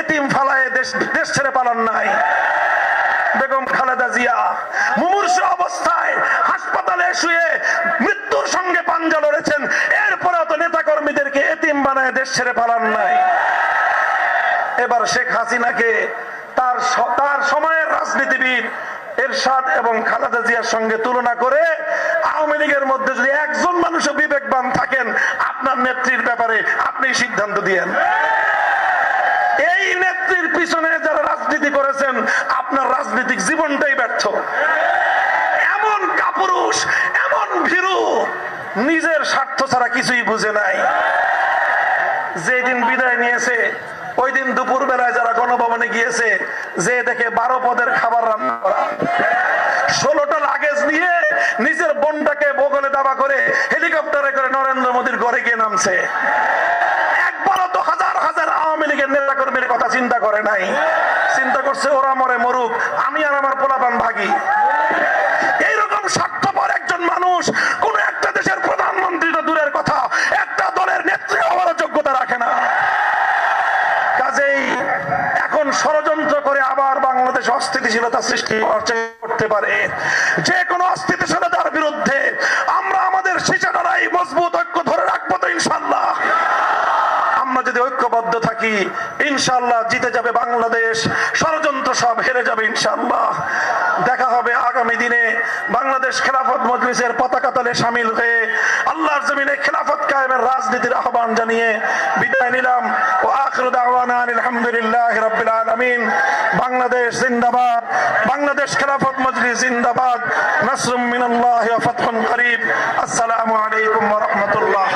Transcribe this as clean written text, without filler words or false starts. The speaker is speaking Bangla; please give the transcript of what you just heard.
এতিম ফালায় দেশ ছেড়ে পালান নাই। বেগম খালেদা জিয়া মুমূর্ষু অবস্থায় হাসপাতালে শুয়ে মৃত্যুর সঙ্গে পাঞ্জা লড়েছেন, এরপরে তো নেতা কর্মীদেরকে এতিম বানায় দেশ ছেড়ে পালান নাই। এবার শেখ হাসিনাকে তার সময়ের রাজনীতিবিদ এরশাদ এবং খালেদা জিয়ার সঙ্গে তুলনা করে আওয়ামী লীগের মধ্যে যদি একজন মানুষও বিবেকবান থাকেন, আপনার নেত্রীর ব্যাপারে আপনি সিদ্ধান্ত দিয়েন। এই নেত্রীর পিছনে যারা রাজনীতি করেছেন, আপনার রাজনৈতিক জীবনটাই ব্যর্থ। এমন কাপুরুষ, এমন ভীরু, নিজের স্বার্থ ছাড়া কিছুই বুঝে নাই। যেদিন বিদায় নিয়েছে ওই দিন দুপুর বেলায় যারা গণভবনে গিয়েছে, যে দেখে 12 পদের খাবার রান্না করা, 16টা লাগেজ নিয়ে নিজের বোনটাকে বগলে দাবা করে হেলিকপ্টারে করে নরেন্দ্র মোদীর ঘরে গিয়ে নামছে। একবারও তো হাজার হাজার আওয়ামী লীগের নেতা কর্মীর কথা চিন্তা করে নাই। চিন্তা করছে ওরা মরে মরুক, আমি আর আমার পোলাপান ভাগি। এইরকম স্বার্থপর একজন মানুষ কোন একটা দেশের প্রধানমন্ত্রী তো দূরের কথা, একটা দলের নেত্রী হওয়ার যোগ্যতা রাখে না। কাজেই এখন ষড়যন্ত্র করে আবার বাংলাদেশ অস্থিতিশীলতা সৃষ্টি করতে পারে। যে কোনো অস্থিতিশীলতার বিরুদ্ধে আমরা আমাদের শিশাডারাই মজবুত ঐক্য ধরে রাখবো তো ইনশাল্লাহ। আমরা যদি ঐক্যবদ্ধ থাকি ইনশাল্লাহ জিতে যাবে বাংলাদেশ, ষড়যন্ত্র সব হেরে যাবে ইনশাল্লাহ। দেখা হবে আগামী দিনে বাংলাদেশ খেলাফত মজলিসের পতাকা তলে শামিল হয়ে আল্লাহর জমিনে খেলাফত কায়েমের রাজনীতির আহ্বান জানিয়ে বিদায় নিলাম। ও আখিরু দাওয়ানা আলহামদুলিল্লাহি রাব্বিল আলামিন। বাংলাদেশ জিন্দাবাদ, বাংলাদেশ খেলাফত মজলিস জিন্দাবাদ। নাসরুম মিনাল্লাহি ওয়া ফাতহুন করিব। আসসালামু আলাইকুম ওয়া রাহমাতুল্লাহ।